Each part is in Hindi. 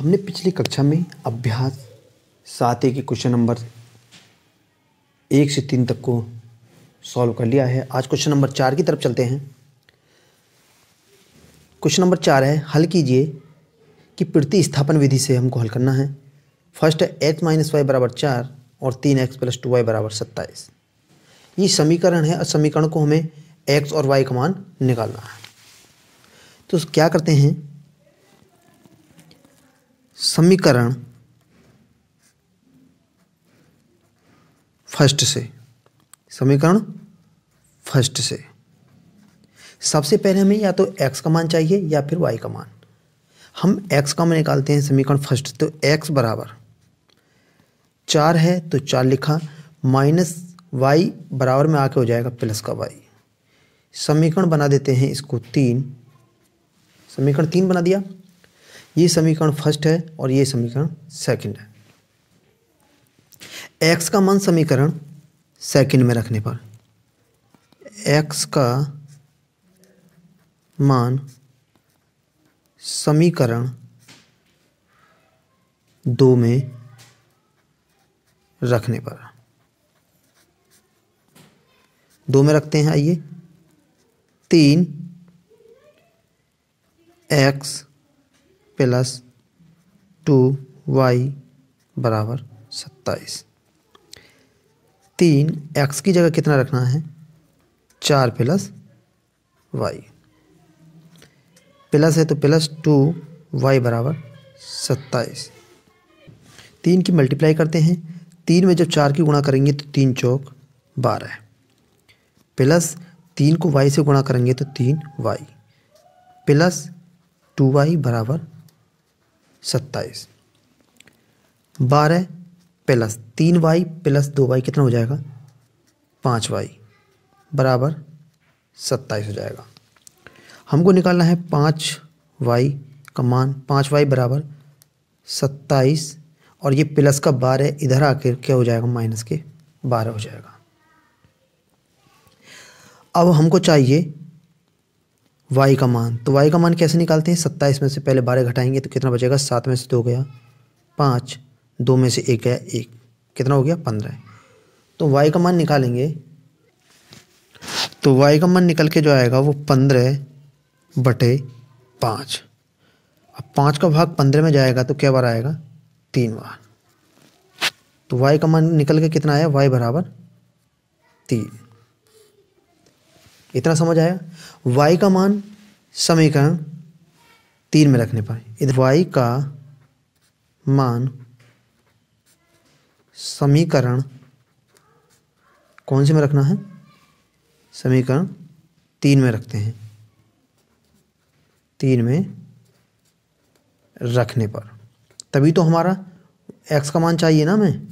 हमने पिछली कक्षा में अभ्यास 7A के क्वेश्चन नंबर 1 से 3 तक को सॉल्व कर लिया है। आज क्वेश्चन नंबर 4 की तरफ चलते हैं। क्वेश्चन नंबर 4 है, हल कीजिए कि प्रतिस्थापन विधि से हमको हल करना है। फर्स्ट है x माइनस वाई बराबर 4 और 3x प्लस 2y बराबर 27। ये समीकरण है और समीकरण को हमें x और y का मान निकालना है। तो क्या करते हैं, समीकरण फर्स्ट से सबसे पहले हमें या तो x का मान चाहिए या फिर y का मान। हम x का मान निकालते हैं समीकरण फर्स्ट। तो x बराबर 4 है तो 4 लिखा, माइनस y बराबर में आके हो जाएगा प्लस का y। समीकरण बना देते हैं इसको 3, समीकरण 3 बना दिया। ये समीकरण फर्स्ट है और ये समीकरण सेकंड है। x का मान समीकरण सेकंड में रखने पर x का मान समीकरण 2 में रखने पर 2 में रखते हैं। आइए, 3x प्लस 2y बराबर 27। 3x की जगह कितना रखना है, 4 प्लस y, प्लस है तो प्लस 2y बराबर 27। 3 की मल्टीप्लाई करते हैं। 3 में जब 4 की गुणा करेंगे तो 3 चौक 12, प्लस 3 को y से गुणा करेंगे तो 3y, प्लस 2y बराबर 27। 12 प्लस 3y प्लस 2y कितना हो जाएगा, 5y बराबर 27 हो जाएगा। हमको निकालना है 5y का मान। 5y बराबर 27 और ये प्लस का 12 इधर आकर क्या हो जाएगा, माइनस के 12 हो जाएगा। अब हमको चाहिए y का मान। तो y का मान कैसे निकालते हैं, 27 में से पहले 12 घटाएंगे तो कितना बचेगा, 7 में से 2 गया 5, 2 में से 1 गया 1, कितना हो गया 15। तो y का मान निकालेंगे तो y का मान निकल के जो आएगा वो 15/5। अब 5 का भाग 15 में जाएगा तो क्या बार आएगा, 3 बार। तो y का मान निकल के कितना आया, y बराबर 3। इतना समझ आया। y का मान समीकरण 3 में रखने पर इधर y का मान समीकरण कौन से में रखना है, समीकरण 3 में रखते हैं। 3 में रखने पर तभी तो हमारा x का मान चाहिए ना हमें।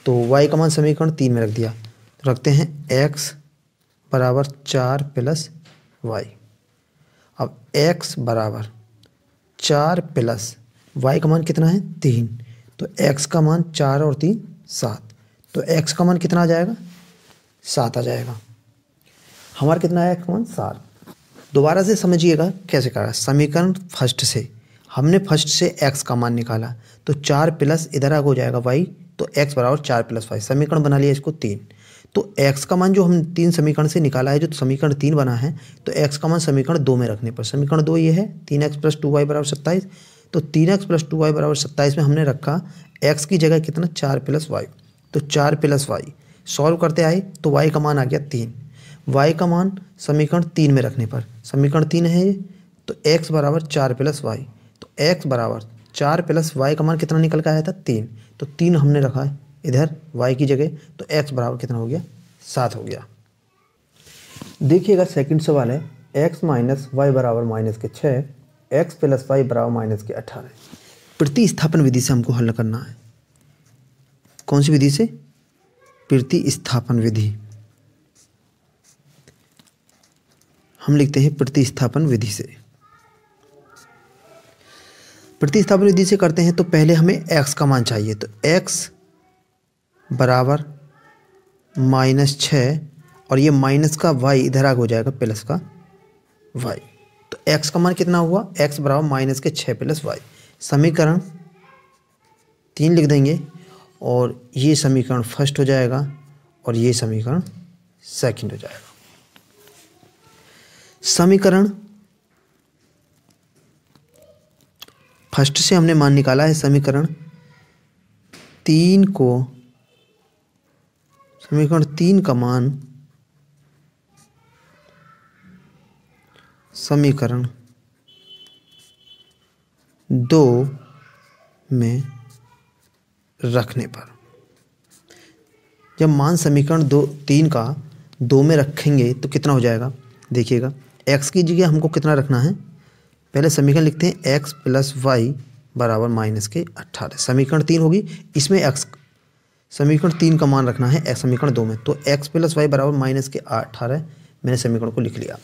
तो y का मान समीकरण 3 में रख दिया। तो रखते हैं x बराबर 4 प्लस y। अब x बराबर 4 प्लस y का मान कितना है, 3। तो x का मान 4 और 3 7। तो x का मान कितना आ जाएगा, 7 आ जाएगा। हमारा कितना आया, x का मान 7। दोबारा से समझिएगा कैसे करा। समीकरण फर्स्ट से हमने फर्स्ट से x का मान निकाला तो 4 प्लस इधर आगे हो जाएगा y, तो x बराबर 4 प्लस y। समीकरण बना लिया इसको 3। तो x का मान जो हम 3 समीकरण से निकाला है, जो समीकरण 3 बना है, तो x का मान समीकरण 2 में रखने पर समीकरण 2 ये है 3x प्लस 2y बराबर 27। तो 3x प्लस 2y बराबर 27 में हमने रखा x की जगह कितना, 4 प्लस y। तो 4 प्लस y सॉल्व करते आए तो y का मान आ गया 3। y का मान समीकरण 3 में रखने पर समीकरण 3 है ये, तो x बराबर 4 प्लस y। तो x बराबर 4 प्लस y का मान कितना निकल के आया था, 3। तो 3 हमने रखा है इधर y की जगह, तो x बराबर कितना हो गया, 7 हो गया। देखिएगा सेकंड सवाल है, x माइनस वाई बराबर माइनस के 6, x प्लस वाई बराबर माइनस के 18। प्रतिस्थापन विधि से हमको हल करना है। कौन सी विधि से, प्रतिस्थापन विधि। हम लिखते हैं प्रतिस्थापन विधि से। प्रतिस्थापन विधि से करते हैं तो पहले हमें x का मान चाहिए। तो x बराबर -6 और ये माइनस का y इधर आगे हो जाएगा प्लस का y। तो x का मान कितना हुआ, x बराबर -6 प्लस y। समीकरण 3 लिख देंगे और ये समीकरण फर्स्ट हो जाएगा और ये समीकरण सेकंड हो जाएगा। समीकरण फर्स्ट से हमने मान निकाला है समीकरण 3 को, समीकरण 3 का मान समीकरण 2 में रखने पर, जब मान समीकरण 3 का 2 में रखेंगे तो कितना हो जाएगा, देखिएगा x की जगह हमको कितना रखना है, पहले समीकरण लिखते हैं x प्लस वाई बराबर माइनस के 18। समीकरण 3 होगी, इसमें x समीकरण 3 का मान रखना है समीकरण 2 में, तो x प्लस वाई बराबर माइनस के 18 मैंने समीकरण को लिख लिया।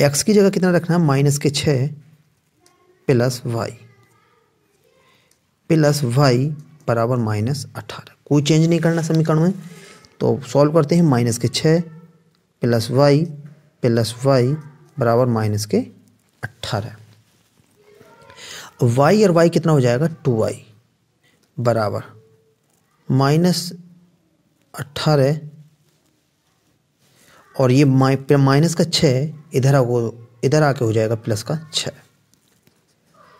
x की जगह कितना रखना है, माइनस के 6 प्लस वाई बराबर माइनस 18। कोई चेंज नहीं करना समीकरण में, तो सॉल्व करते हैं। माइनस के 6 प्लस वाई बराबर माइनस के 18। y और y कितना हो जाएगा, 2y बराबर माइनस 18 और ये माइनस का 6 इधर आके हो जाएगा प्लस का 6,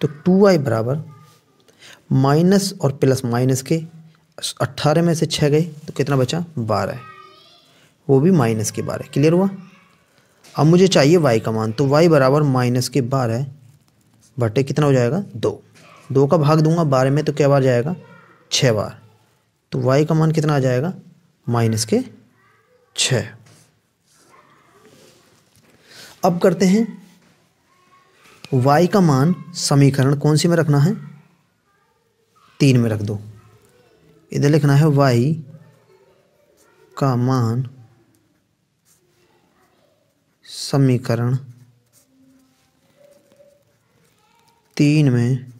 तो 2y बराबर माइनस और प्लस माइनस के 18 में से 6 गए तो कितना बचा, 12, वो भी माइनस के 12। क्लियर हुआ। अब मुझे चाहिए y का मान, तो y बराबर माइनस के 12 बटे कितना हो जाएगा, 2 का भाग दूंगा 12 में तो क्या बार जाएगा, 6 बार, तो y का मान कितना आ जाएगा, माइनस के 6। अब करते हैं y का मान समीकरण कौन सी में रखना है, 3 में रख दो। इधर लिखना है y का मान समीकरण 3 में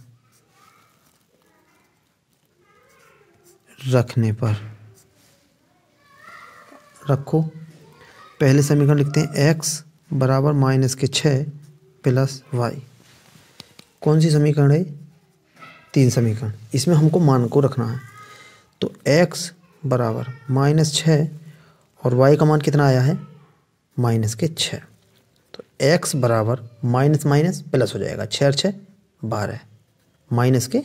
रखने पर रखो। पहले समीकरण लिखते हैं x बराबर माइनस के 6 प्लस वाई। कौन सी समीकरण है, 3 समीकरण, इसमें हमको मान को रखना है। तो x बराबर माइनस 6 और y का मान कितना आया है, माइनस के 6, तो x बराबर माइनस माइनस प्लस हो जाएगा, 6 और 6 12, माइनस के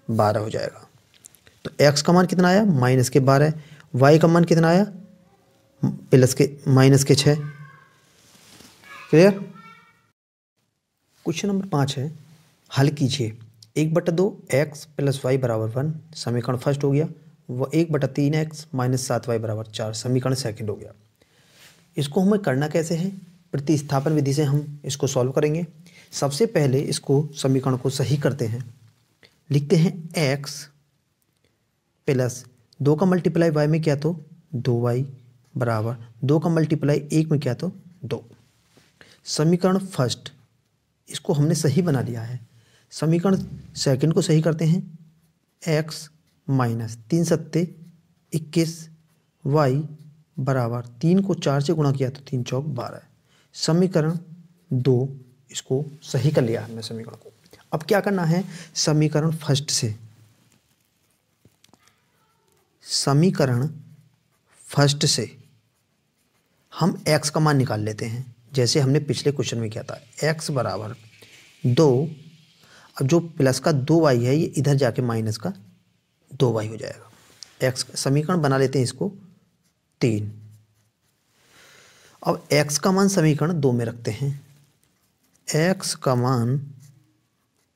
12 हो जाएगा। तो x का मान कितना आया, माइनस के 12, y का मान कितना आया, प्लस के माइनस के 6। क्लियर। क्वेश्चन नंबर 5 है, हल कीजिए। 1/2 x प्लस वाई बराबर 1 समीकरण फर्स्ट हो गया, वह 1/3 x माइनस 7 वाई बराबर 4 समीकरण सेकंड हो गया। इसको हमें करना कैसे है, प्रतिस्थापन विधि से हम इसको सॉल्व करेंगे। सबसे पहले इसको समीकरण को सही करते हैं, लिखते हैं x प्लस 2 का मल्टीप्लाई y में क्या तो 2y बराबर 2 का मल्टीप्लाई 1 में क्या तो 2। समीकरण फर्स्ट इसको हमने सही बना लिया है। समीकरण सेकंड को सही करते हैं, x माइनस 3 सत्ते 21 y बराबर 3 को 4 से गुणा किया तो 3 चौक 12। समीकरण 2 इसको सही कर लिया हमने समीकरण को। अब क्या करना है, समीकरण फर्स्ट से, समीकरण फर्स्ट से हम x का मान निकाल लेते हैं, जैसे हमने पिछले क्वेश्चन में किया था। x बराबर 2, अब जो प्लस का 2y है ये इधर जाके माइनस का 2y हो जाएगा। x समीकरण बना लेते हैं इसको 3। अब x का मान समीकरण 2 में रखते हैं। x का मान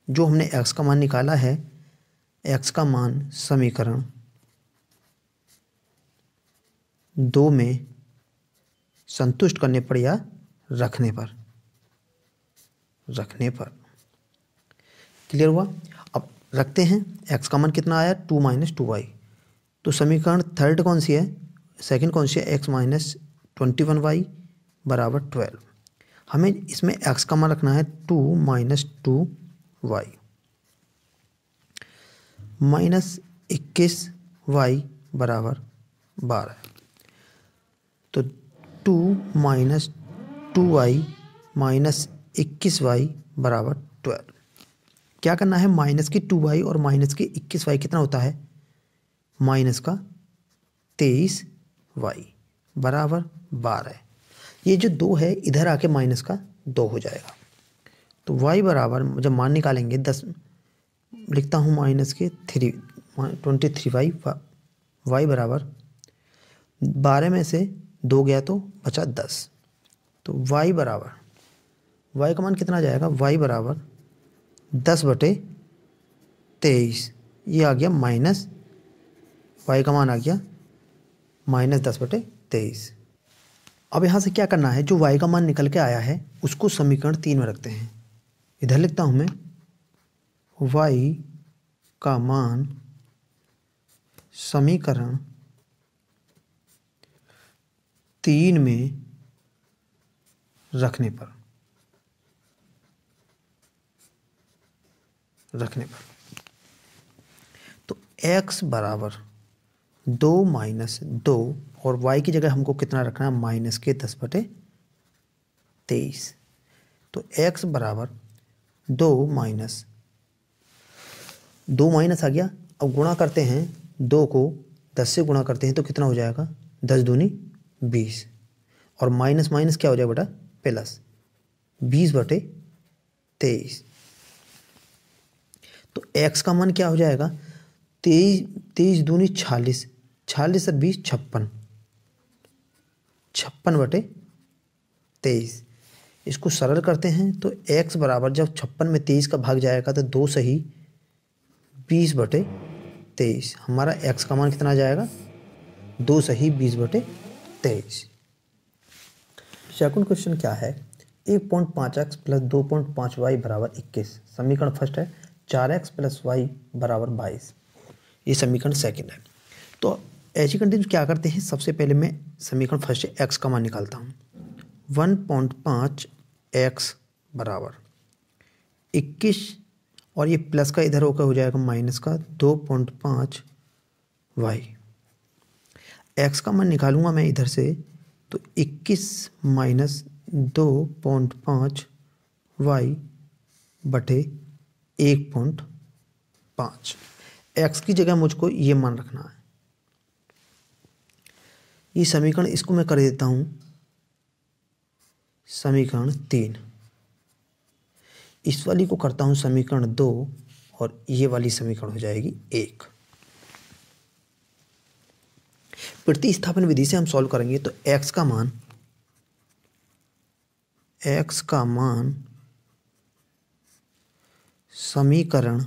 जो हमने x का मान निकाला है, x का मान समीकरण 2 में संतुष्ट करने पर या रखने पर क्लियर हुआ। अब रखते हैं, x का मान कितना आया 2 माइनस 2y, तो समीकरण थर्ड कौन सी है, सेकंड कौन सी है, x माइनस 21y बराबर 12। हमें इसमें x का मान रखना है 2 माइनस 2y माइनस 21y बराबर 12, तो 2 माइनस 2y माइनस 21y बराबर 12। क्या करना है, माइनस की 2y और माइनस की 21y कितना होता है, माइनस का 23y बराबर 12। ये जो 2 है इधर आके माइनस का 2 हो जाएगा। तो y बराबर जब मान निकालेंगे 10 लिखता हूँ माइनस के 23y y बराबर 12 में से 2 गया तो बचा 10। तो y बराबर y का मान कितना जाएगा, y बराबर 10/23। ये आ गया माइनस, y का मान आ गया -10/23। अब यहाँ से क्या करना है, जो y का मान निकल के आया है उसको समीकरण 3 में रखते हैं। इधर लिखता हूँ मैं y का मान समीकरण 3 में रखने पर तो x बराबर 2 - 2 और y की जगह हमको कितना रखना है, माइनस के 10/23। तो x बराबर 2 माइनस आ गया। अब गुणा करते हैं, 2 को 10 से गुणा करते हैं तो कितना हो जाएगा, 10 दूनी 20 और माइनस माइनस क्या हो जाएगा बेटा, प्लस 20/23। तो x का मान क्या हो जाएगा, 23 दूनी 46, 46 और 20 56, 56/23। इसको सरल करते हैं तो x बराबर जब 56 में 23 का भाग जाएगा तो 2 सही 20/23। हमारा x का मान कितना आ जाएगा, 2 सही 20/23। सेकंड क्वेश्चन क्या है, 1.5x प्लस 2.5y बराबर 21। समीकरण फर्स्ट है 4x प्लस y बराबर 22। ये समीकरण सेकंड है। तो ऐसी कंडीशन क्या करते हैं, सबसे पहले मैं समीकरण फर्स्ट है x का मान निकालता हूँ। 1.5x बराबर 21 और ये प्लस का इधर होकर हो जाएगा माइनस का 2.5y। x का मान निकालूंगा मैं इधर से तो 21 माइनस 2.5y बटे 1.5। x की जगह मुझको ये मान रखना है। ये समीकरण, इसको मैं कर देता हूँ समीकरण 3, इस वाली को करता हूँ समीकरण 2 और ये वाली समीकरण हो जाएगी 1। प्रतिस्थापन विधि से हम सॉल्व करेंगे तो x का मान समीकरण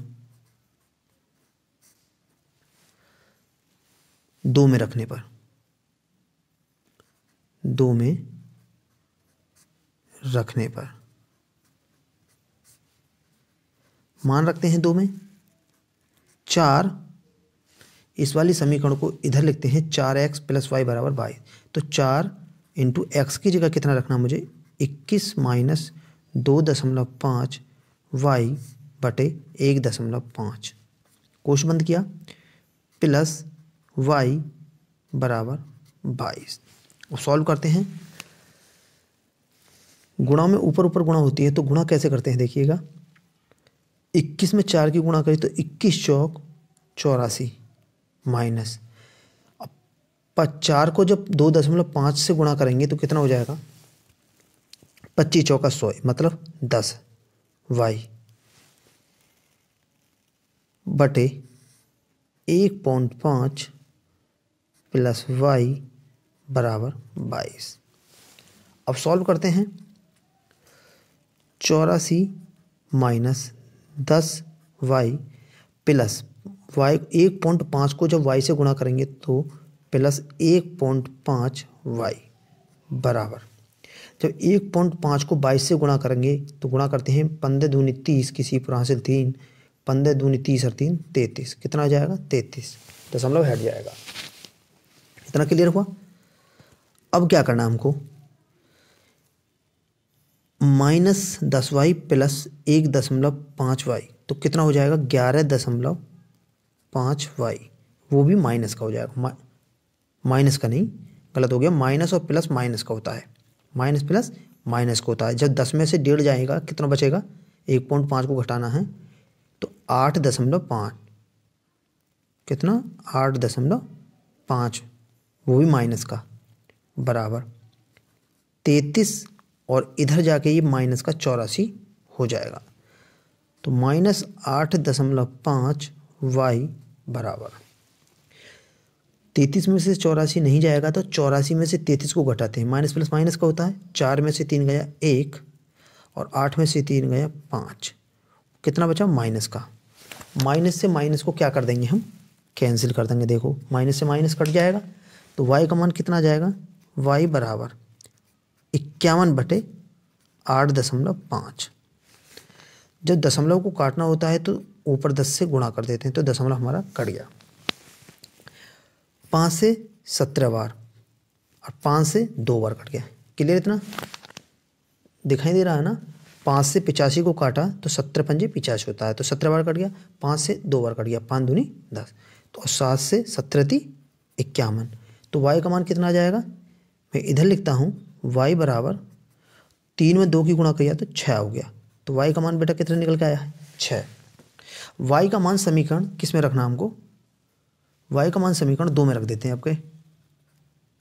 2 में रखने पर मान रखते हैं 2 में। 4, इस वाली समीकरण को इधर लिखते हैं 4x प्लस y बराबर 22। तो 4 इंटू एक्स की जगह कितना रखना मुझे, 21 माइनस 2.5 y बटे 1.5। कोश बंद किया, प्लस y बराबर 22। और सॉल्व करते हैं। गुणा में ऊपर ऊपर गुणा होती है तो गुणा कैसे करते हैं देखिएगा, 21 में 4 की गुणा करी तो 21 चौक 84 माइनस, अब 4 को जब 2.5 से गुणा करेंगे तो कितना हो जाएगा, 25 चौका 100 मतलब 10 y बटे 1.5 प्लस y बराबर 22। अब सॉल्व करते हैं। 84 माइनस 10y प्लस y 1.5 को जब y से गुणा करेंगे तो प्लस 1.5y बराबर, जब 1.5 को 22 से गुणा करेंगे तो गुणा करते हैं 15 दूनी 30, किसी पुराण से 3, 15 दूनी 30 और 3 33। कितना आ जाएगा, 33 दशमलव हट जाएगा। इतना क्लियर हुआ। अब क्या करना है हमको, -10y प्लस 1.5y तो कितना हो जाएगा, 11.5y। वो भी माइनस का हो जाएगा, माइनस का नहीं, गलत हो गया, माइनस और प्लस माइनस का होता है, माइनस प्लस माइनस का होता है। जब 10 में से 1.5 जाएगा कितना बचेगा, 1.5 को घटाना है 8.5 कितना 8.5 वो भी माइनस का बराबर 33 और इधर जाके ये माइनस का 84 हो जाएगा। तो -8.5 y बराबर 33 में से 84 नहीं जाएगा तो 84 में से 33 को घटाते हैं, माइनस प्लस माइनस का होता है। 4 में से 3 गया 1 और 8 में से 3 गया 5, कितना बचा माइनस का। माइनस से माइनस को क्या कर देंगे हम कैंसिल कर देंगे। देखो माइनस से माइनस कट जाएगा तो y का मान कितना आ जाएगा, y बराबर 51/8.5। जब दशमलव को काटना होता है तो ऊपर 10 से गुणा कर देते हैं, तो दशमलव हमारा कट गया। 5 से 17 बार और 5 से 2 बार कट गया। क्लियर इतना दिखाई दे रहा है ना। 5 से 85 को काटा तो 17 पंजे 85 होता है, तो 17 बार कट गया। 5 से 2 बार कट गया, 5 दूनी 10, तो 7 से 17 × 51। तो y का मान कितना आ जाएगा, मैं इधर लिखता हूँ y बराबर 3 में 2 की गुणा किया तो 6 हो गया। तो y का मान बेटा कितना निकल के आया है 6। y का मान समीकरण किस में रखना हमको, y का मान समीकरण 2 में रख देते हैं आपके।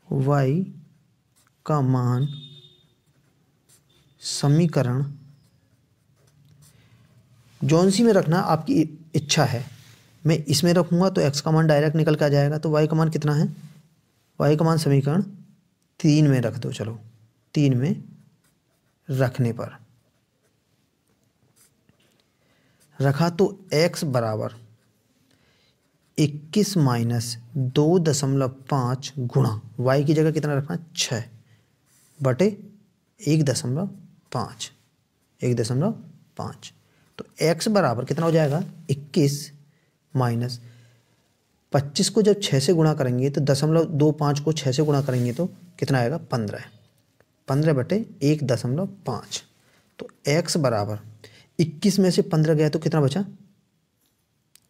y का मान समीकरण जौन सी में रखना आपकी इच्छा है, मैं इसमें रखूँगा तो x का मान डायरेक्ट निकल के आ जाएगा। तो y का मान कितना है, y का मान समीकरण 3 में रख दो। चलो 3 में रखने पर रखा तो x बराबर 21 - 2.5 गुणा y की जगह कितना रखना 6 बटे 1.5 1.5। तो x बराबर कितना हो जाएगा 21 - 25 को जब 6 से गुणा करेंगे तो 0.25 को 6 से गुणा करेंगे तो कितना आएगा 15 बटे 1.5। तो x बराबर 21 में से 15 गया तो कितना बचा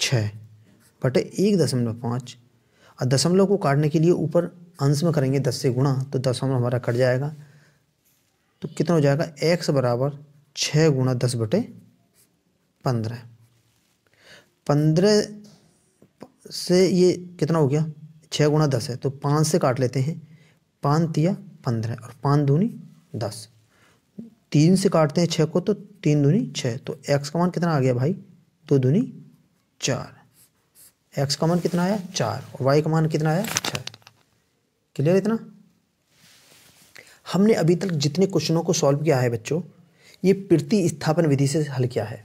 6 बटे 1.5। और दशमलव को काटने के लिए ऊपर अंश में करेंगे 10 से गुणा, तो दशमलव हमारा कट जाएगा। तो कितना हो जाएगा x बराबर 6 × 10/15। 15 से ये कितना हो गया 6 × 10 है, तो 5 से काट लेते हैं। 5 तिया 15 और 5 दूनी 10। 3 से काटते हैं 6 को तो 3 दूनी 6। तो x का मान कितना आ गया भाई 2 दूनी 4। x का मान कितना आया 4 और y का मान कितना आया 6। क्लियर इतना। हमने अभी तक जितने क्वेश्चनों को सॉल्व किया है बच्चों, ये प्रतिस्थापन विधि से हल किया है।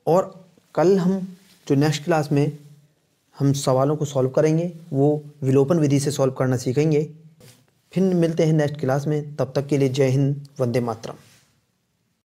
और कल हम जो नेक्स्ट क्लास में हम सवालों को सॉल्व करेंगे वो विलोपन विधि से सॉल्व करना सीखेंगे। फिर मिलते हैं नेक्स्ट क्लास में, तब तक के लिए जय हिंद, वंदे मातरम।